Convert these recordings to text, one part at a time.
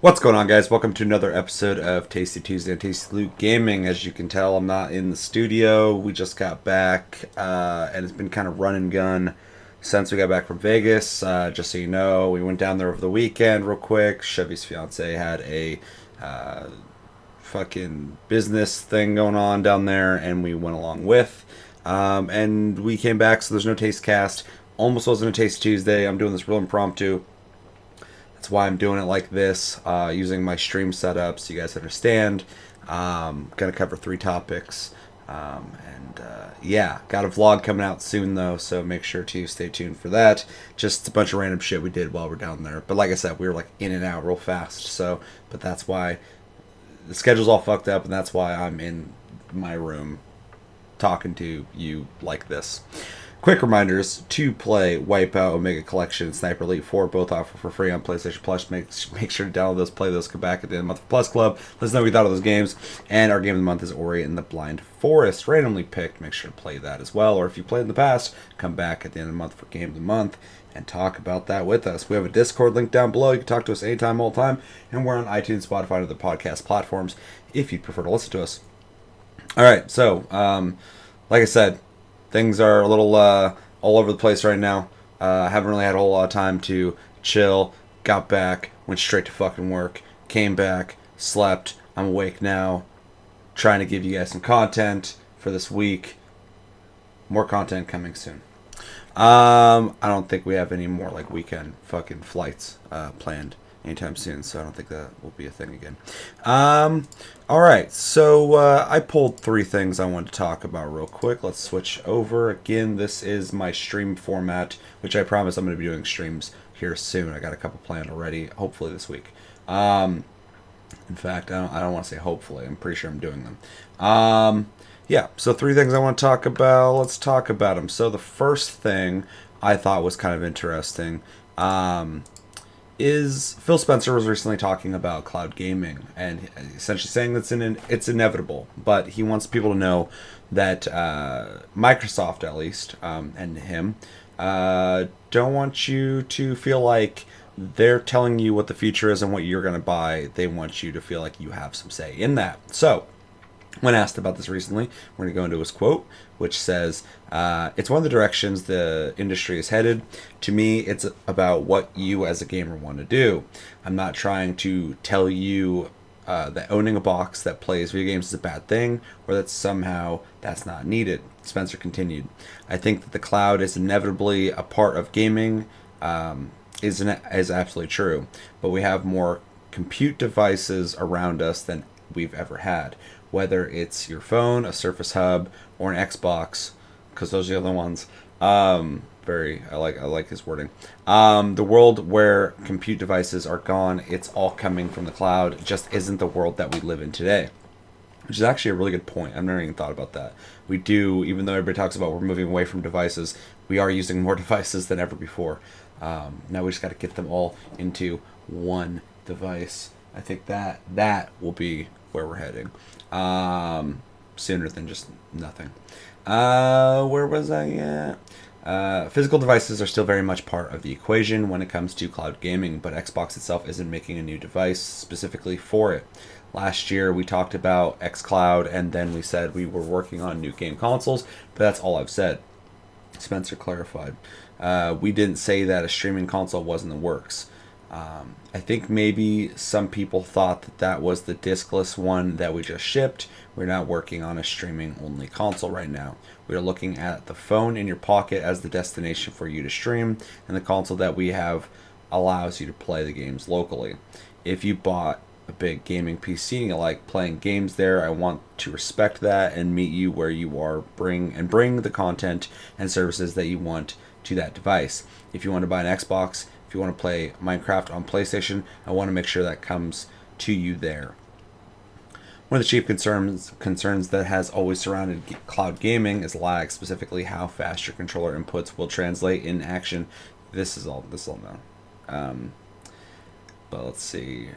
What's going on, guys? Welcome to another episode of Tasty Tuesday and Tasty Loot Gaming. As you can tell, I'm not in the studio. We just got back, and it's been kind of run and gun since we got back from Vegas. Just so you know, we went down there over the weekend real quick. Chevy's fiance had a fucking business thing going on down there, and we went along with. And we came back, so there's no Taste Cast. Almost wasn't a Taste Tuesday. I'm doing this real impromptu. That's why I'm doing it like this, using my stream setup so you guys understand. Gonna cover 3 topics. Yeah, got a vlog coming out soon though, so make sure to stay tuned for that. Just a bunch of random shit we did while we're down there. But like I said, we were like in and out real fast, so, but that's why the schedule's all fucked up, and that's why I'm in my room talking to you like this. Quick reminders to play Wipeout, Omega Collection, and Sniper Elite 4, both offer for free on PlayStation Plus. Make sure to download those, play those, come back at the end of the month for Plus Club. Let us know what you thought of those games. And our game of the month is Ori and the Blind Forest, randomly picked. Make sure to play that as well. Or if you played in the past, come back at the end of the month for Game of the Month and talk about that with us. We have a Discord link down below. You can talk to us anytime, all the time. And we're on iTunes, Spotify, and other podcast platforms if you'd prefer to listen to us. All right, so like I said, things are a little all over the place right now. Haven't really had a whole lot of time to chill. Got back, went straight to fucking work, came back, slept. I'm awake now, trying to give you guys some content for this week. More content coming soon. I don't think we have any more like weekend fucking flights planned anytime soon, so I don't think that will be a thing again. Alright, so I pulled 3 things I want to talk about real quick. Let's switch over. Again, this is my stream format, which I promise I'm going to be doing streams here soon. I got a couple planned already, hopefully this week. In fact, I don't want to say hopefully. I'm pretty sure I'm doing them. Yeah, so 3 things I want to talk about. Let's talk about them. So the first thing I thought was kind of interesting is Phil Spencer was recently talking about cloud gaming and essentially saying that it's inevitable, but he wants people to know that Microsoft, at least, and him, don't want you to feel like they're telling you what the future is and what you're going to buy. They want you to feel like you have some say in that. So, when asked about this recently, we're going to go into his quote, which says, it's one of the directions the industry is headed. To me, it's about what you as a gamer want to do. I'm not trying to tell you that owning a box that plays video games is a bad thing, or that somehow that's not needed. Spencer continued, I think that the cloud is inevitably a part of gaming, is absolutely true. But we have more compute devices around us than we've ever had. Whether it's your phone, a Surface Hub, or an Xbox, because those are the other ones. I like his wording. The world where compute devices are gone, it's all coming from the cloud. It just isn't the world that we live in today. Which is actually a really good point. I've never even thought about that. We do, even though everybody talks about we're moving away from devices, we are using more devices than ever before. Now we just got to get them all into one device. I think that will be where we're heading. Sooner than just nothing. Where was I at? Physical devices are still very much part of the equation when it comes to cloud gaming, but Xbox itself isn't making a new device specifically for it. Last year we talked about xCloud, and then we said we were working on new game consoles, but that's all I've said. Spencer clarified. We didn't say that a streaming console was in the works. I think maybe some people thought that was the discless one that we just shipped. We're not working on a streaming-only console right now. We are looking at the phone in your pocket as the destination for you to stream, and the console that we have allows you to play the games locally. If you bought a big gaming PC and you like playing games there, I want to respect that and meet you where you are, bring the content and services that you want to that device. If you want to buy an Xbox, if you want to play Minecraft on PlayStation, I want to make sure that comes to you there. One of the chief concerns that has always surrounded cloud gaming is lag, specifically how fast your controller inputs will translate in action. This is all known. But let's see.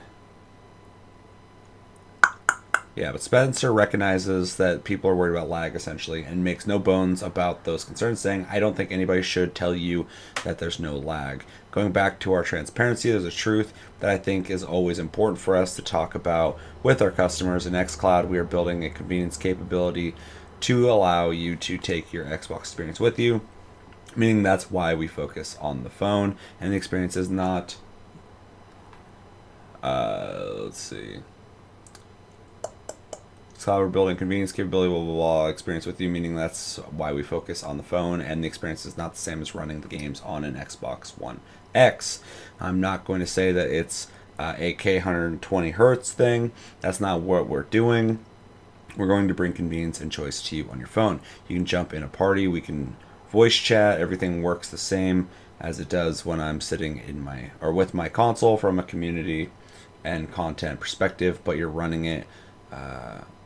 Yeah, but Spencer recognizes that people are worried about lag essentially and makes no bones about those concerns, saying, I don't think anybody should tell you that there's no lag. Going back to our transparency, there's a truth that I think is always important for us to talk about with our customers. In xCloud, we are building a convenience capability to allow you to take your Xbox experience with you, meaning that's why we focus on the phone, and the experience is not, let's see. So we're building convenience capability, blah, blah, blah, experience with you, meaning that's why we focus on the phone, and the experience is not the same as running the games on an Xbox One X. I'm not going to say that it's a K 120 hertz thing. That's not what we're doing. We're going to bring convenience and choice to you on your phone. You can jump in a party, we can voice chat, everything works the same as it does when I'm sitting in my, or with my console from a community and content perspective, but you're running it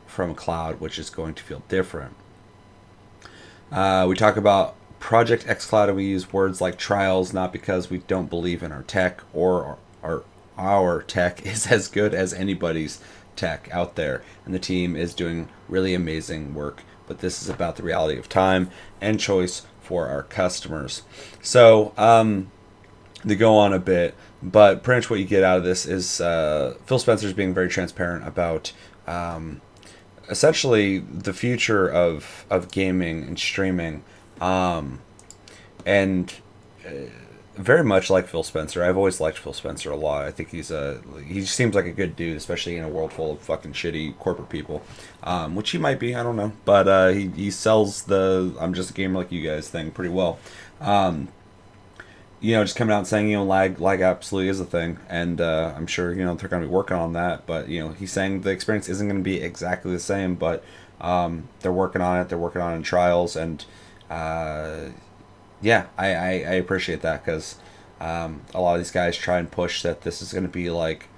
from a cloud, which is going to feel different. We talk about Project xCloud, and we use words like trials, not because we don't believe in our tech or our tech is as good as anybody's tech out there, and the team is doing really amazing work, but this is about the reality of time and choice for our customers. So to go on a bit, but pretty much what you get out of this is Phil Spencer's being very transparent about essentially the future of gaming and streaming, and very much like Phil Spencer. I've always liked Phil Spencer a lot. I think he seems like a good dude, especially in a world full of fucking shitty corporate people, which he might be, I don't know, but he sells the I'm just a gamer like you guys thing pretty well. Just coming out and saying, lag absolutely is a thing, and I'm sure, they're going to be working on that, but, he's saying the experience isn't going to be exactly the same, but they're working on it, in trials, and yeah, I appreciate that, because a lot of these guys try and push that this is going to be like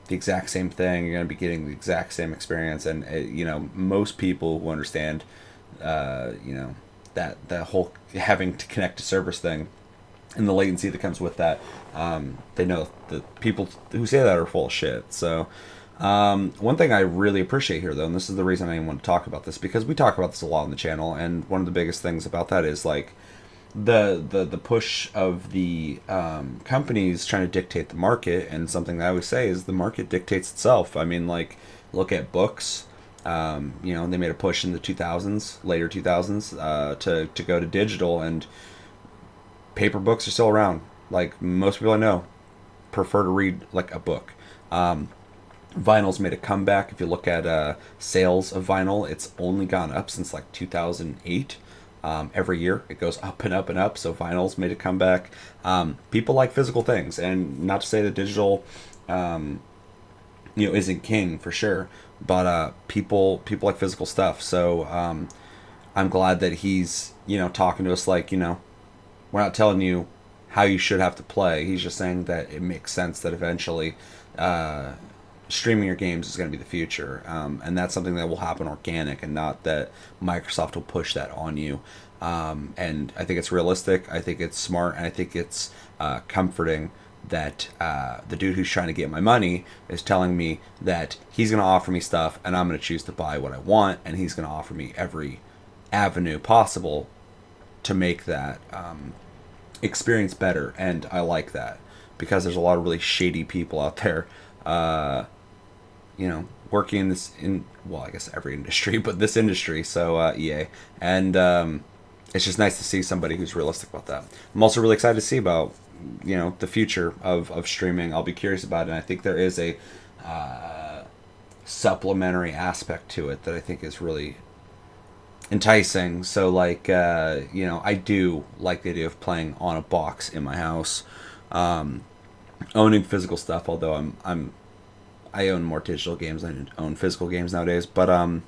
the exact same thing, you're going to be getting the exact same experience, and, most people who understand, that the whole having to connect to servers thing, and the latency that comes with that, they know that people who say that are full of shit. So one thing I really appreciate here, though, and this is the reason I want to talk about this, because we talk about this a lot on the channel, and one of the biggest things about that is like the push of the companies trying to dictate the market, and something that I always say is the market dictates itself. I mean, like, look at books. They made a push in the 2000s, later 2000s, to go to digital, and paper books are still around. Like, most people I know prefer to read like a book. Vinyl's made a comeback. If you look at sales of vinyl, it's only gone up since like 2008. Every year it goes up and up and up. So vinyl's made a comeback. People like physical things, and not to say that digital, isn't king for sure, but people like physical stuff. So I'm glad that he's talking to us like, we're not telling you how you should have to play. He's just saying that it makes sense that eventually streaming your games is going to be the future. And that's something that will happen organic, and not that Microsoft will push that on you. And I think it's realistic. I think it's smart. And I think it's comforting that the dude who's trying to get my money is telling me that he's going to offer me stuff, and I'm going to choose to buy what I want. And he's going to offer me every avenue possible to make that experience better, and I like that, because there's a lot of really shady people out there, working in I guess every industry, but this industry, so EA, and it's just nice to see somebody who's realistic about that. I'm also really excited to see about the future of streaming. I'll be curious about it, and I think there is a supplementary aspect to it that I think is really enticing. So like I do like the idea of playing on a box in my house, owning physical stuff, although I own more digital games than I own physical games nowadays, but I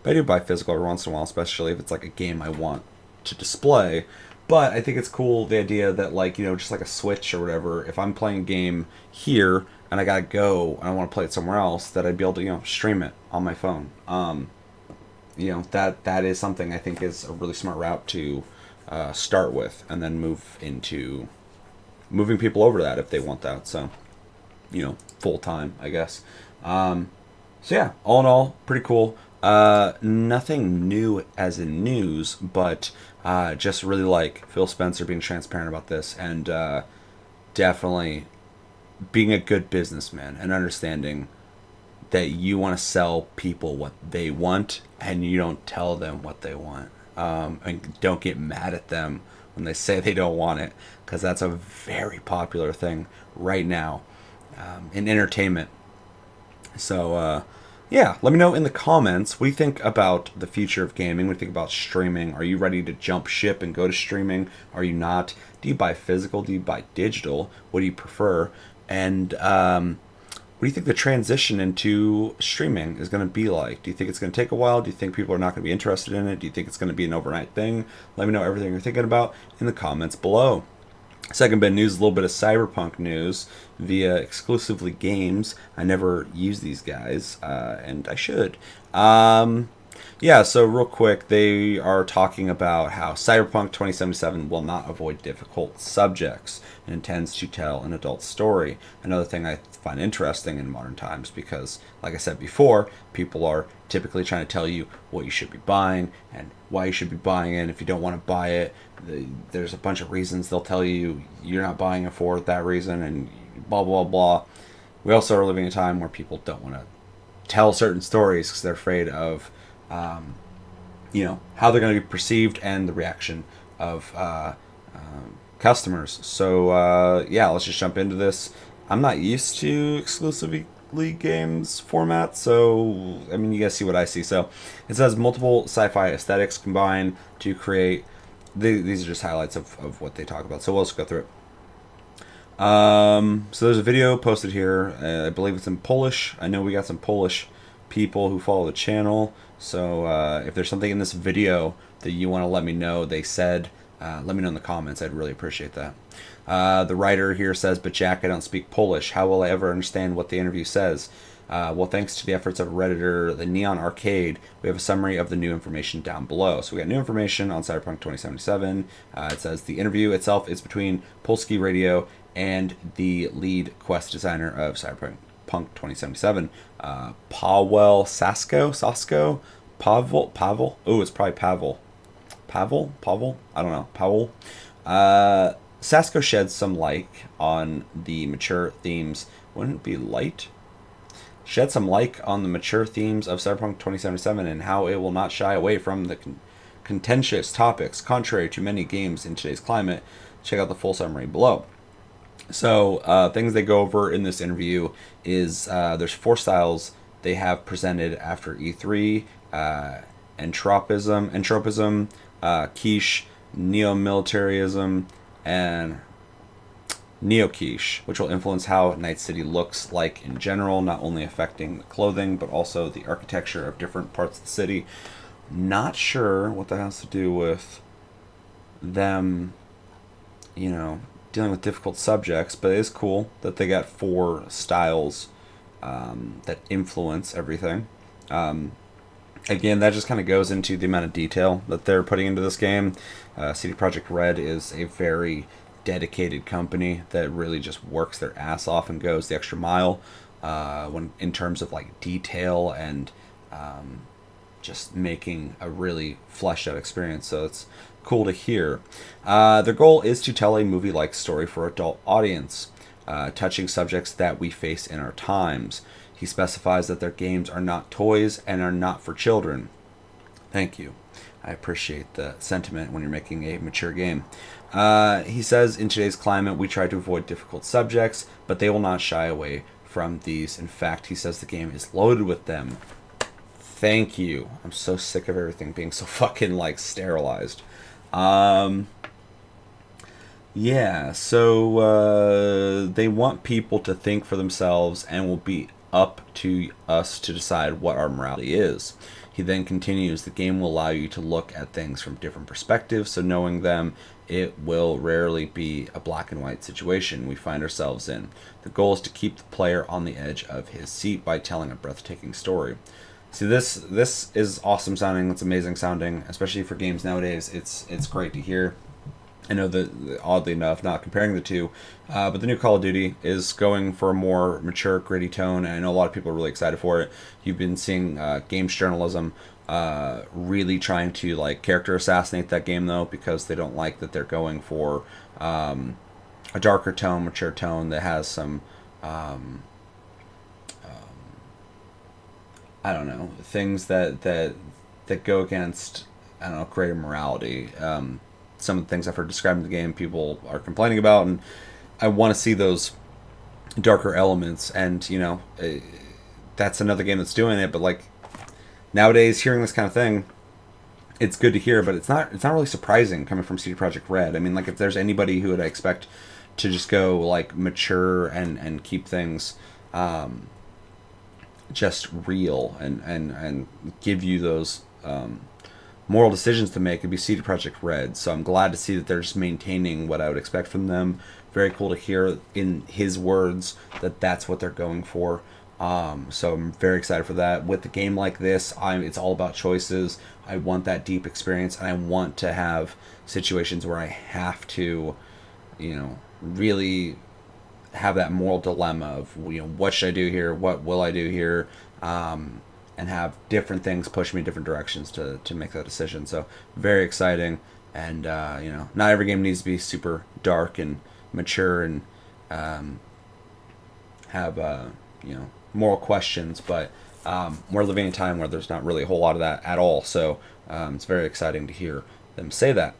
do buy physical every once in a while, especially if it's like a game I want to display. But I think it's cool, the idea that, like, just like a Switch or whatever, if I'm playing a game here and I gotta go and I want to play it somewhere else, that I'd be able to stream it on my phone. That is something I think is a really smart route to start with, and then move into moving people over to that if they want that. So, full time, I guess. So yeah, all in all, pretty cool. Nothing new as in news, but just really like Phil Spencer being transparent about this, and definitely being a good businessman and understanding that you want to sell people what they want and you don't tell them what they want. And don't get mad at them when they say they don't want it, because that's a very popular thing right now in entertainment. So, yeah, let me know in the comments what do you think about the future of gaming. What do you think about streaming? Are you ready to jump ship and go to streaming? Are you not? Do you buy physical? Do you buy digital? What do you prefer? And what do you think the transition into streaming is going to be like? Do you think it's going to take a while? Do you think people are not going to be interested in it? Do you think it's going to be an overnight thing? Let me know everything you're thinking about in the comments below. Second bit of news, a little bit of Cyberpunk news via Exclusively Games. I never use these guys, and I should. Yeah, so real quick, they are talking about how Cyberpunk 2077 will not avoid difficult subjects and intends to tell an adult story. Another thing I find interesting in modern times because, like I said before, people are typically trying to tell you what you should be buying and why you should be buying it. And if you don't want to buy it, there's a bunch of reasons they'll tell you you're not buying it for that reason and blah, blah, blah. We also are living in a time where people don't want to tell certain stories because they're afraid of how they're going to be perceived and the reaction of customers. So yeah, let's just jump into this. I'm not used to Exclusively Games format, so I mean, you guys see what I see. So it says multiple sci-fi aesthetics combine to create. These are just highlights of what they talk about. So we'll just go through it. So there's a video posted here. I believe it's in Polish. I know we got some Polish people who follow the channel. So if there's something in this video that you want to let me know, they said, let me know in the comments. I'd really appreciate that. The writer here says, but Jack, I don't speak Polish. How will I ever understand what the interview says? Well, thanks to the efforts of Redditor, the Neon Arcade, we have a summary of the new information down below. So we got new information on Cyberpunk 2077. It says the interview itself is between Polski Radio and the lead quest designer of Cyberpunk 2077, Pavel. Oh, it's probably Pavel. I don't know. Pavel. Sasko sheds some light on the mature themes. Wouldn't it be light? Shed some light on the mature themes of Cyberpunk 2077 and how it will not shy away from the contentious topics, contrary to many games in today's climate. Check out the full summary below. So, things they go over in this interview is there's 4 styles they have presented after E3: entropism, quiche, neo-militarism, and neo-quiche, which will influence how Night City looks like in general, not only affecting the clothing, but also the architecture of different parts of the city. Not sure what that has to do with them, dealing with difficult subjects, but it is cool that they got 4 styles that influence everything. Again, that just kind of goes into the amount of detail that they're putting into this game. CD Projekt Red is a very dedicated company that really just works their ass off and goes the extra mile when in terms of like detail and just making a really fleshed out experience. So it's cool to hear. Their goal is to tell a movie-like story for adult audience, touching subjects that we face in our times. He specifies that their games are not toys and are not for children. Thank you. I appreciate the sentiment when you're making a mature game. He says, in today's climate, we try to avoid difficult subjects, but they will not shy away from these. In fact, he says the game is loaded with them. Thank you. I'm so sick of everything being so fucking, sterilized. Yeah, so they want people to think for themselves and will be up to us to decide what our morality is. He then continues, the game will allow you to look at things from different perspectives, so knowing them, it will rarely be a black and white situation we find ourselves in. The goal is to keep the player on the edge of his seat by telling a breathtaking story. See, this is awesome sounding, it's amazing sounding, especially for games nowadays. It's great to hear. I know that, oddly enough, not comparing the two, but the new Call of Duty is going for a more mature, gritty tone, and I know a lot of people are really excited for it. You've been seeing games journalism really trying to like character assassinate that game though, because they don't like that they're going for a darker tone, mature tone that has some I don't know, things that go against, I don't know, greater morality. Some of the things I've heard described in the game, people are complaining about, and I want to see those darker elements. And that's another game that's doing it. But like nowadays, hearing this kind of thing, it's good to hear, but it's not really surprising coming from CD Projekt Red. I mean, like if there's anybody who would I expect to just go like mature and keep things just real and give you those moral decisions to make, it'd be CD Projekt Red. So I'm glad to see that they're just maintaining what I would expect from them. Very cool to hear in his words that that's what they're going for. So I'm very excited for that. With a game like this, it's all about choices. I want that deep experience, and I want to have situations where I have to, really have that moral dilemma of, what should I do here? What will I do here? And have different things push me in different directions to make that decision. So very exciting. And, not every game needs to be super dark and mature and have, moral questions, but we're living in a time where there's not really a whole lot of that at all. So it's very exciting to hear them say that.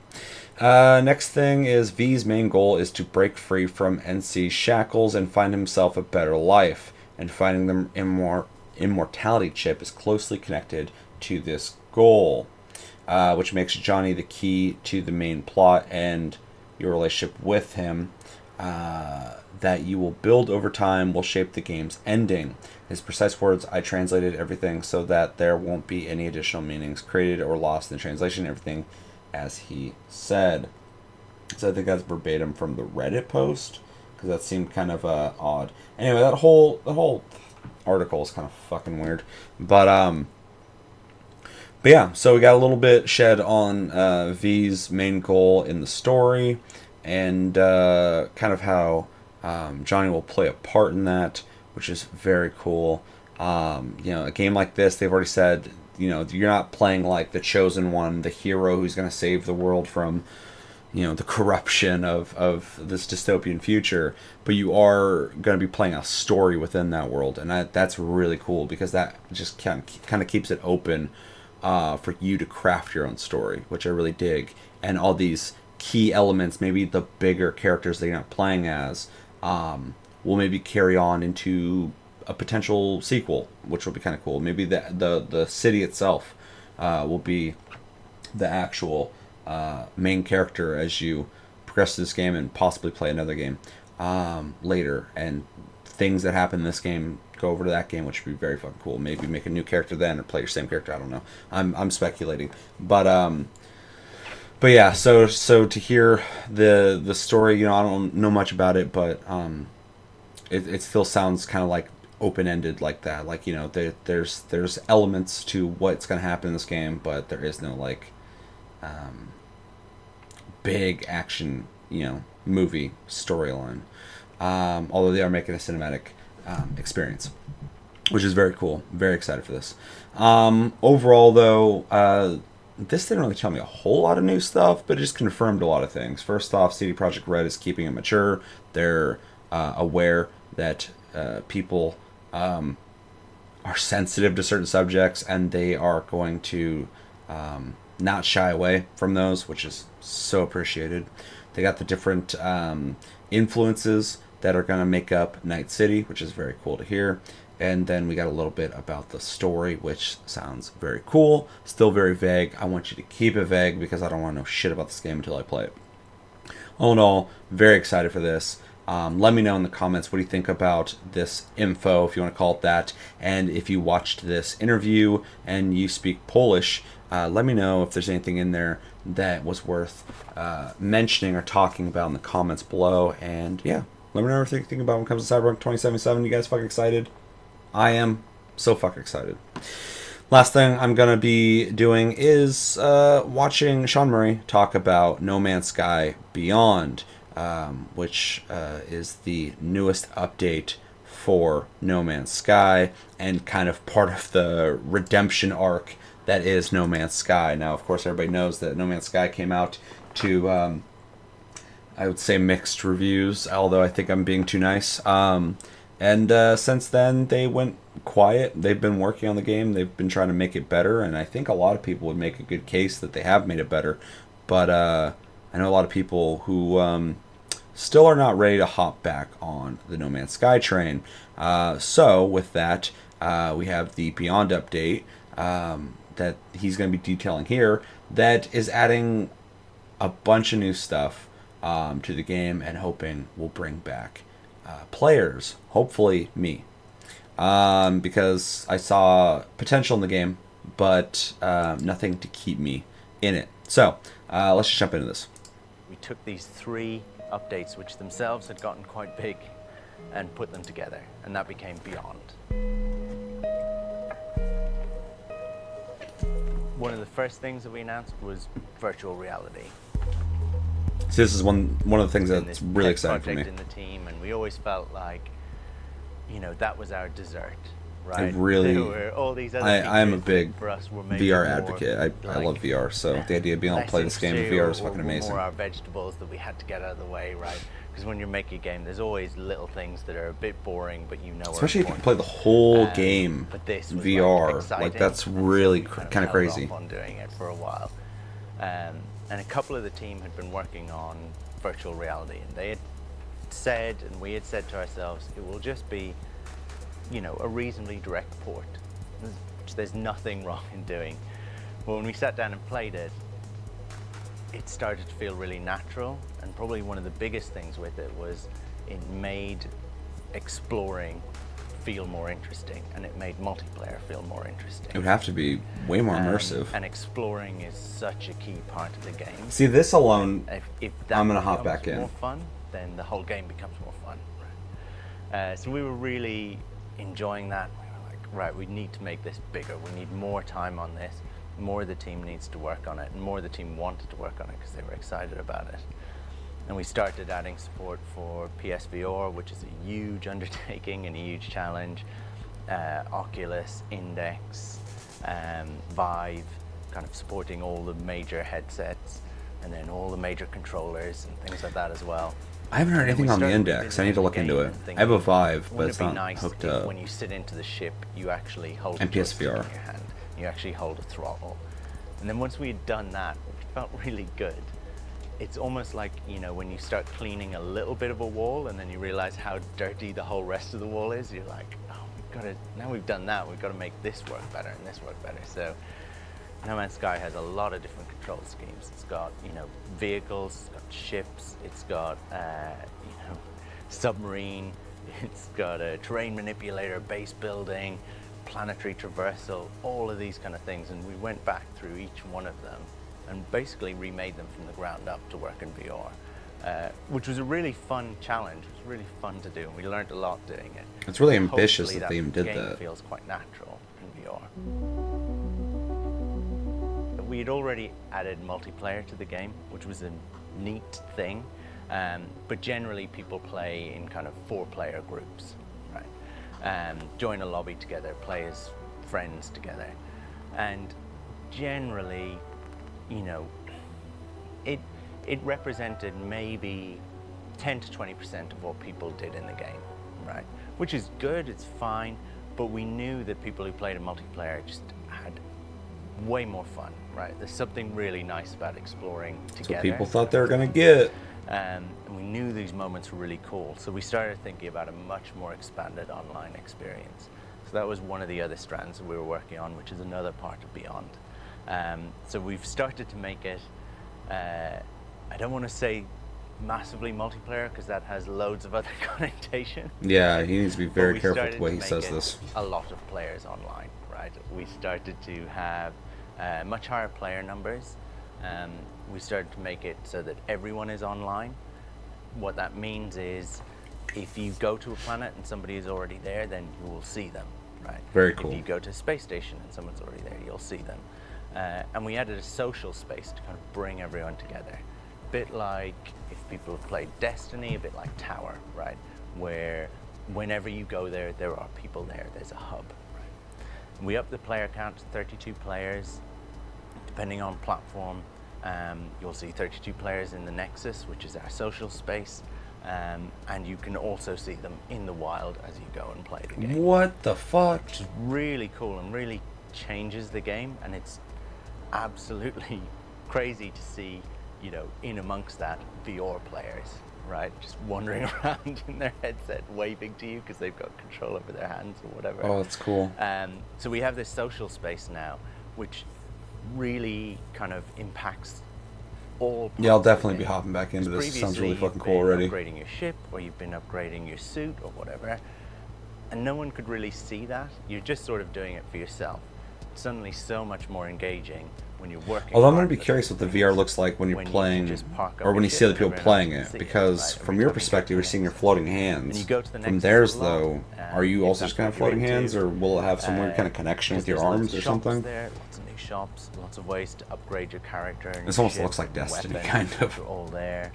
Next thing is V's main goal is to break free from NC's shackles and find himself a better life, and finding the immortality chip is closely connected to this goal, which makes Johnny the key to the main plot and your relationship with him that you will build over time will shape the game's ending. His precise words, I translated everything so that there won't be any additional meanings created or lost in the translation, everything as he said. So I think that's verbatim from the Reddit post, because that seemed kind of odd. Anyway, that whole article is kind of fucking weird. But yeah, so we got a little bit shed on V's main goal in the story, and kind of how Johnny will play a part in that, which is very cool. A game like this, they've already said, you're not playing like the chosen one, the hero who's going to save the world from, the corruption of this dystopian future, but you are going to be playing a story within that world, and that's really cool, because that just kind of keeps it open for you to craft your own story, which I really dig. And all these key elements, maybe the bigger characters that you're not playing as, will maybe carry on into a potential sequel, which will be kind of cool. Maybe the city itself will be the actual main character as you progress through this game and possibly play another game later. And things that happen in this game go over to that game, which would be very fucking cool. Maybe make a new character then, or play your same character. I don't know. I'm speculating, but yeah. So to hear the story, I don't know much about it, but it still sounds kind of like open-ended like that. Like, there's elements to what's going to happen in this game, but there is no like big action, movie storyline. Although they are making a cinematic experience, which is very cool. Very excited for this. Overall, though, this didn't really tell me a whole lot of new stuff, but it just confirmed a lot of things. First off, CD Projekt Red is keeping it mature. They're aware that people are sensitive to certain subjects, and they are going to not shy away from those, which is so appreciated. They got the different influences that are going to make up Night City, which is very cool to hear. And then we got a little bit about the story, which sounds very cool. Still very vague. I want you to keep it vague, because I don't want to know shit about this game until I play it. All in all, very excited for this. Let me know in the comments what do you think about this info, if you want to call it that. And if you watched this interview and you speak Polish, let me know if there's anything in there that was worth mentioning or talking about in the comments below. And yeah, let me know what you think about when it comes to Cyberpunk 2077. You guys fucking excited? I am so fucking excited. Let Last thing I'm going to be doing is watching Sean Murray talk about No Man's Sky Beyond, which is the newest update for No Man's Sky and kind of part of the redemption arc that is No Man's Sky. Now, of course, everybody knows that No Man's Sky came out to, I would say, mixed reviews, although I think I'm being too nice. And since then, they went quiet. They've been working on the game. They've been trying to make it better, and I think a lot of people would make a good case that they have made it better. But I know a lot of people who still are not ready to hop back on the No Man's Sky train. So with that, we have the Beyond update that he's going to be detailing here that is adding a bunch of new stuff to the game and hoping will bring back players, hopefully me, because I saw potential in the game, but nothing to keep me in it. So let's just jump into this. We took these 3 updates, which themselves had gotten quite big, and put them together, and that became Beyond. One of the first things that we announced was virtual reality. So this is one of the things that's really exciting for me. In the team, and we always felt like, that was our dessert, right? I really, there were all these other I'm a big for us were VR advocate. I love VR, so the idea of being able to play this game in VR is fucking amazing. More our vegetables that we had to get out of the way, right? Because when you're making a game, there's always little things that are a bit boring, but especially if you can play the whole game but this was VR, like that's really kind of crazy. On doing it for a while, and a couple of the team had been working on virtual reality, and they had said, and we had said to ourselves, it will just be, a reasonably direct port, which there's nothing wrong in doing. But when we sat down and played it, it started to feel really natural, and probably one of the biggest things with it was it made exploring feel more interesting, and it made multiplayer feel more interesting. It would have to be way more immersive. And exploring is such a key part of the game. See, this alone, if I'm going to hop back in. More fun, then the whole game becomes more fun. Right? So we were really enjoying that. We were like, right, we need to make this bigger. We need more time on this. More of the team needs to work on it, and more of the team wanted to work on it because they were excited about it. And we started adding support for PSVR, which is a huge undertaking and a huge challenge. Oculus, Index, Vive, kind of supporting all the major headsets, and then all the major controllers and things like that as well. I haven't heard anything on the Index. I need to look into it. I have a Vive, but it's not hooked up. When you sit into the ship, you actually hold and a joystick PSVR. in your hand. You actually hold a throttle. And then once we had done that, it felt really good. It's almost like, when you start cleaning a little bit of a wall and then you realize how dirty the whole rest of the wall is, you're like, oh, now we've done that, we've got to make this work better and this work better. So No Man's Sky has a lot of different control schemes. It's got, vehicles, it's got ships, it's got, submarine, it's got a terrain manipulator, base building, planetary traversal, all of these kind of things. And we went back through each one of them and basically remade them from the ground up to work in VR, which was a really fun challenge. It was really fun to do, and we learned a lot doing it. It's really ambitious that they even did that. that. It feels quite natural in VR. We had already added multiplayer to the game, which was a neat thing, but generally people play in kind of 4-player groups, right? Join a lobby together, play as friends together, and generally, it represented maybe 10 to 20% of what people did in the game, right? Which is good, it's fine, but we knew that people who played in multiplayer just had way more fun, right? There's something really nice about exploring together. That's what people thought they were going to get. And we knew these moments were really cool, so we started thinking about a much more expanded online experience. So that was one of the other strands that we were working on, which is another part of Beyond. So we've started to make it, I don't want to say massively multiplayer because that has loads of other connotation. Yeah, he needs to be very careful with the way he says this. A lot of players online, right? We started to have much higher player numbers. We started to make it so that everyone is online. What that means is if you go to a planet and somebody is already there, then you will see them. right? Very cool. If you go to a space station and someone's already there, you'll see them. And we added a social space to kind of bring everyone together. A bit like if people have played Destiny, a bit like Tower, right? Where whenever you go there, there are people there. There's a hub, right? We upped the player count to 32 players, depending on platform. You'll see 32 players in the Nexus, which is our social space. And you can also see them in the wild as you go and play the game. What the fuck? Which is really cool and really changes the game, and it's absolutely crazy to see, you know, in amongst that, VR players, right? Just wandering around in their headset, waving to you because they've got control over their hands or whatever. Oh, that's cool. So we have this social space now, which really kind of impacts all. Yeah, I'll definitely be hopping back into this. It sounds really fucking cool already. You've been upgrading your ship, or you've been upgrading your suit, or whatever, and no one could really see that. You're just sort of doing it for yourself. It's suddenly so much more engaging when you're working. Although I'm going to be curious what the VR looks like when you're playing, or when you see other people playing it, because from your perspective, you're seeing your floating hands. From theirs, though, are you also just kind of floating hands, or will it have some weird kind of connection with your arms or something? There, lots of new shops, lots of ways to upgrade your character. And this almost looks like Destiny, kind of. Are all there,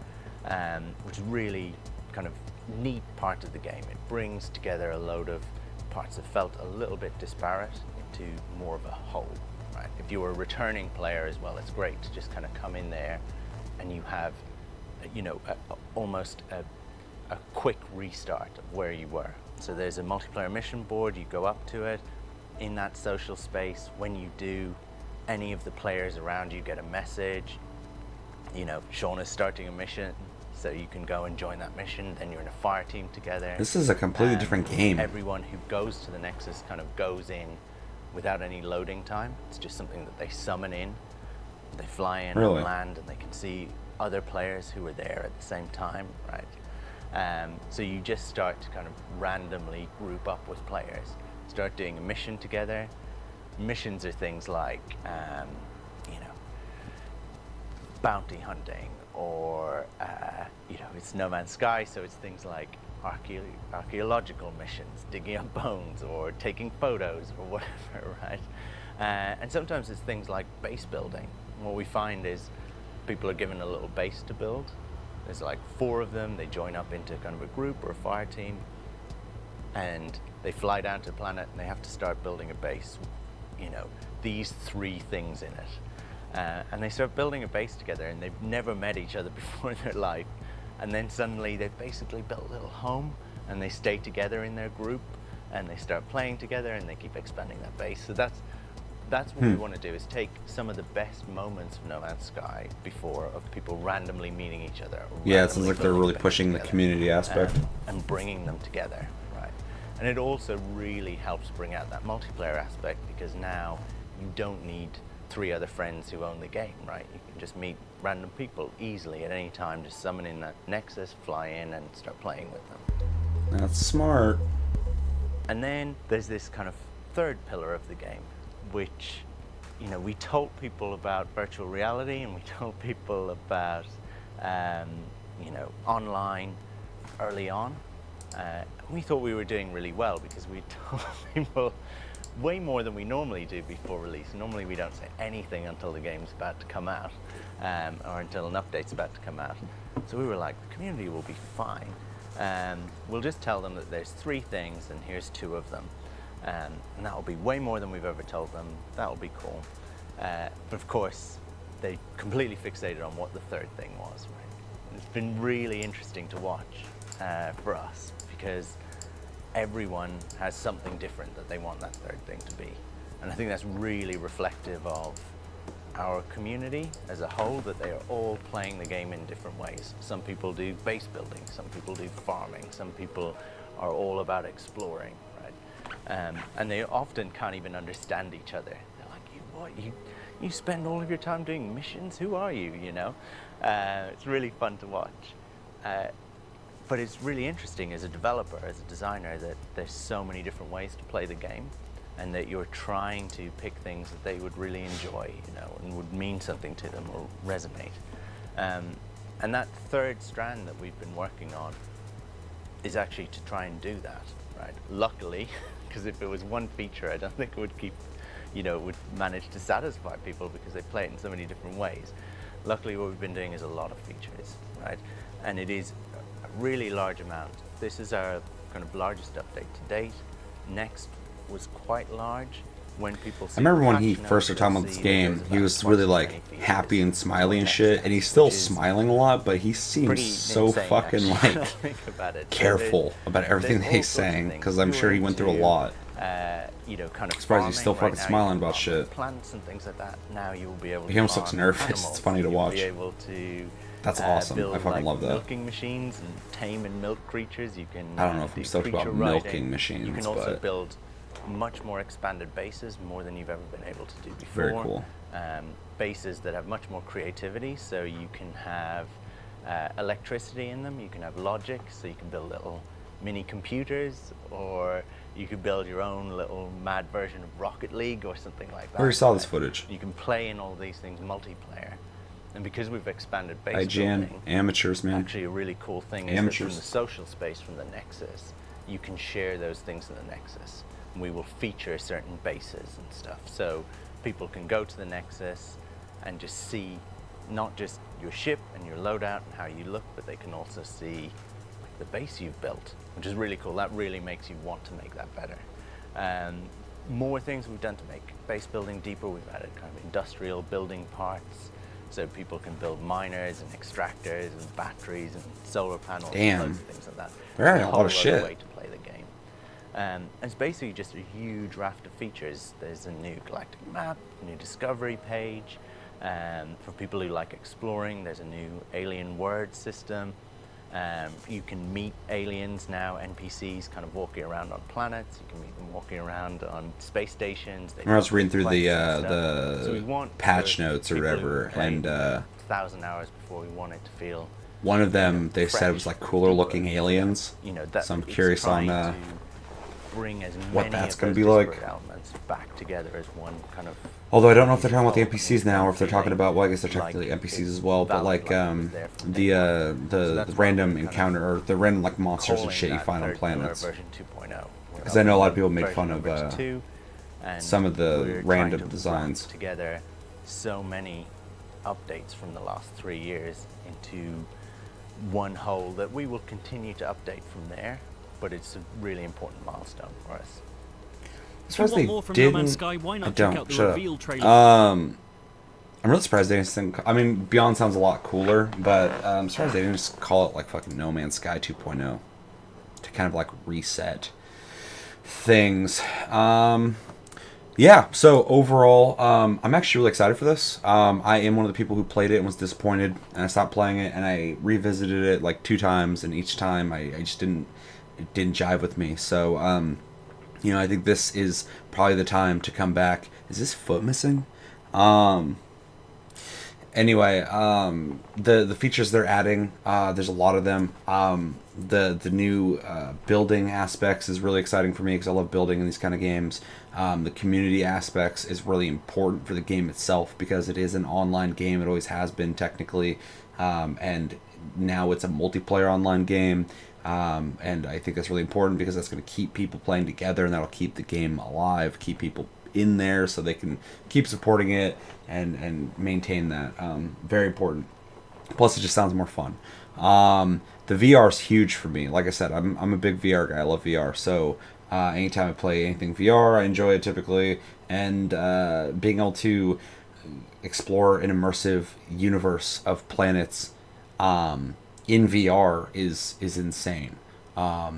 which is really kind of neat part of the game. It brings together a load of parts that felt a little bit disparate into more of a whole. Right? If you were a returning player as well, it's great to just kind of come in there and you have, you know, almost a quick restart of where you were. So there's a multiplayer mission board, you go up to it. In that social space, when you do, any of the players around you get a message. You know, Sean is starting a mission, so you can go and join that mission, then you're in a fire team together. This is a completely different game. Everyone who goes to the Nexus kind of goes in without any loading time. It's just something that they summon in. They fly in and land, and they can see other players who are there at the same time, right? So you just start to kind of randomly group up with players, start doing a mission together. Missions are things like, you know, bounty hunting, or, you know, it's No Man's Sky, so it's things like archaeological missions, digging up bones, or taking photos, or whatever, right? And sometimes it's things like base building. What we find is people are given a little base to build. There's like 4 of them. They join up into kind of a group or a fire team, and they fly down to the planet, and they have to start building a base. You know, these 3 things in it. And they start building a base together, and they've never met each other before in their life. And then suddenly they've basically built a little home, and they stay together in their group, and they start playing together, and they keep expanding that base. So that's what we want to do, is take some of the best moments of No Man's Sky before, of people randomly meeting each other. Yeah, it seems like they're really pushing the community aspect. And bringing them together, right? And it also really helps bring out that multiplayer aspect, because now you don't need 3 other friends who own the game, right? You can just meet random people easily at any time, just summon in that Nexus, fly in, and start playing with them. That's smart. And then there's this kind of third pillar of the game, which, you know, we told people about virtual reality, and we told people about, you know, online early on. We thought we were doing really well, because we told people way more than we normally do before release. Normally we don't say anything until the game's about to come out, or until an update's about to come out. So we were like, the community will be fine. We'll just tell them that there's 3 things, and here's 2 of them. And that will be way more than we've ever told them. That will be cool. But of course, they completely fixated on what the 3rd thing was. Right? It's been really interesting to watch for us, because everyone has something different that they want that 3rd thing to be. And I think that's really reflective of our community as a whole, that they are all playing the game in different ways. Some people do base building, some people do farming, some people are all about exploring, right? And they often can't even understand each other. They're like, you spend all of your time doing missions? Who are you, you know? It's really fun to watch. But it's really interesting as a developer, as a designer, that there's so many different ways to play the game, and that you're trying to pick things that they would really enjoy, you know, and would mean something to them or resonate. And that 3rd strand that we've been working on is actually to try and do that, right? Luckily, because if it was one feature, I don't think it would keep, it would manage to satisfy people because they play it in so many different ways. Luckily, what we've been doing is a lot of features, right? And it is a really large amount. This is our kind of largest update to date. Next was quite large. When people see I remember when he patch first started talking about this game, he was really like happy and smiley and shit, and he's still smiling a lot, but he seems so fucking like careful about everything that he's saying, because I'm sure he went through a lot. Kind of surprised he's still fucking smiling about shit. Plants and things like that. Now you'll be able to. He almost looks nervous. It's funny to watch. You'll be able to. That's awesome. Build, I fucking love that. Milking machines and tame and milk creatures. You can. I don't know if I'm stoked about milking machines. You can also build much more expanded bases, more than you've ever been able to do before. Very cool. Bases that have much more creativity, so you can have electricity in them, you can have logic, so you can build little mini computers, or you could build your own little mad version of Rocket League or something like that. I already saw this footage. You can play in all these things multiplayer. And because we've expanded base IGN, building, amateurs, man. Actually, a really cool thing is that from the social space, from the Nexus, you can share those things in the Nexus. And we will feature certain bases and stuff. So people can go to the Nexus and just see not just your ship and your loadout and how you look, but they can also see the base you've built, which is really cool. That really makes you want to make that better. More things we've done to make base building deeper. We've added kind of industrial building parts, so people can build miners and extractors and batteries and solar panels and loads of things like that. They're adding a lot of shit. Way to play the game. And it's basically just a huge raft of features. There's a new galactic map, a new discovery page. For people who like exploring, there's a new alien word system. You can meet aliens now, NPCs kind of walking around on planets. You can meet them walking around on space stations. I was reading through the patch notes or whatever, and 1,000 hours before we want it to feel. One of them they said was like cooler looking aliens. So I'm curious on bring as many what that's going to of be those like. disparate elements back together as one kind of. Although I don't know if they're talking about the NPCs now, or if they're talking about, well, I guess they're technically NPCs as well, but like the random encounter, or the random like monsters and shit you find on planets. Because I know a lot of people made fun of some of the random designs. Together so many updates from the last 3 years into one whole that we will continue to update from there, but it's a really important milestone for us. As far as they more from didn't, No Man's Sky, why not I check don't. out the Shut reveal up. trailer? I'm really surprised they didn't. I mean, Beyond sounds a lot cooler, but I'm surprised they didn't just call it like fucking No Man's Sky 2.0 to kind of like reset things. Yeah. So overall, I'm actually really excited for this. I am one of the people who played it and was disappointed, and I stopped playing it, and I revisited it like 2 times, and each time I just didn't jive with me. So I think this is probably the time to come back. Is this foot missing? Anyway, the features they're adding, there's a lot of them. The new building aspects is really exciting for me because I love building in these kind of games. The community aspects is really important for the game itself because it is an online game. It always has been technically, and now it's a multiplayer online game. And I think that's really important because that's going to keep people playing together, and that'll keep the game alive, keep people in there so they can keep supporting it and maintain that. Very important. Plus, it just sounds more fun. The VR is huge for me. Like I said, I'm a big VR guy. I love VR. So anytime I play anything VR, I enjoy it typically. And being able to explore an immersive universe of planets in VR is insane.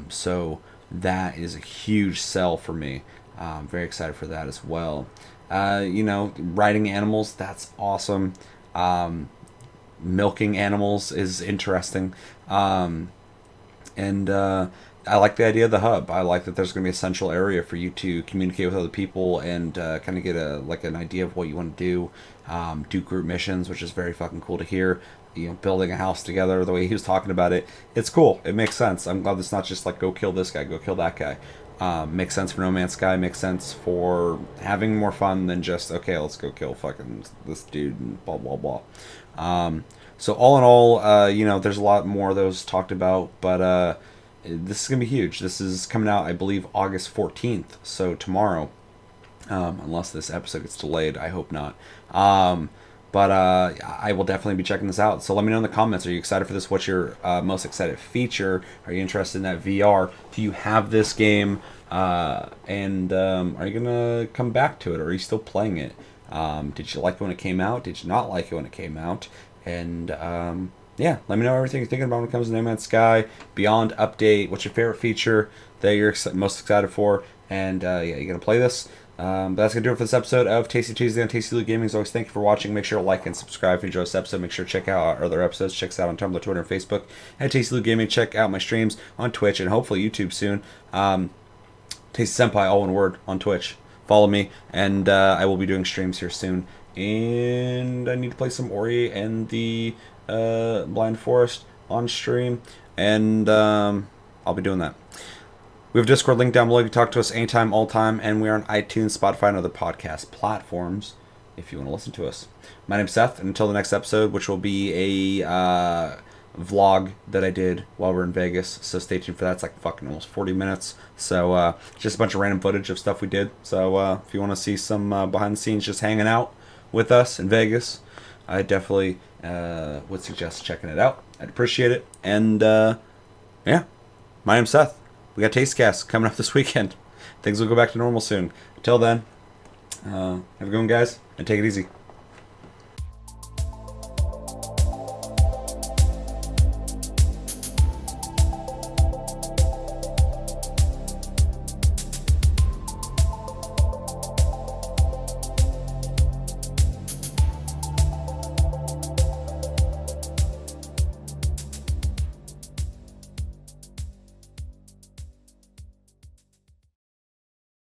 So that is a huge sell for me. I'm very excited for that as well. Riding animals, that's awesome. Milking animals is interesting. And I like the idea of the hub. I like that there's going to be a central area for you to communicate with other people and kind of get an idea of what you want to do group missions, which is very fucking cool to hear. Building a house together, the way he was talking about it, it's cool. It makes sense. I'm glad it's not just like go kill this guy, go kill that guy. Makes sense for No Man's Sky. Makes sense for having more fun than just okay, let's go kill fucking this dude and blah blah blah. So all in all, there's a lot more of those talked about, but this is gonna be huge. This is coming out, I believe, August 14th, so tomorrow. Unless this episode gets delayed, I hope not. But I will definitely be checking this out. So let me know in the comments. Are you excited for this? What's your most excited feature? Are you interested in that VR? Do you have this game? And are you gonna come back to it, or are you still playing it? Did you like it when it came out? Did you not like it when it came out? And yeah, let me know everything you're thinking about when it comes to No Man's Sky Beyond update. What's your favorite feature that you're most excited for? And yeah, you're gonna play this. But that's going to do it for this episode of Tasty Tuesday on Tasty Loot Gaming. As always, thank you for watching. Make sure to like and subscribe if you enjoyed this episode. Make sure to check out our other episodes. Check us out on Tumblr, Twitter, and Facebook at Tasty Loot Gaming. Check out my streams on Twitch and hopefully YouTube soon. Tasty Senpai, all one word, on Twitch. Follow me, and I will be doing streams here soon. And I need to play some Ori and the Blind Forest on stream, and I'll be doing that. We have a Discord link down below. You can talk to us anytime, all time, and we are on iTunes, Spotify, and other podcast platforms if you want to listen to us. My name's Seth, and until the next episode, which will be a vlog that I did while we're in Vegas, so stay tuned for that. It's like fucking almost 40 minutes, so just a bunch of random footage of stuff we did. So if you want to see some behind the scenes just hanging out with us in Vegas, I definitely would suggest checking it out. I'd appreciate it. And yeah, my name's Seth. We got Tastecast coming up this weekend. Things will go back to normal soon. Until then, have a good one, guys, and take it easy.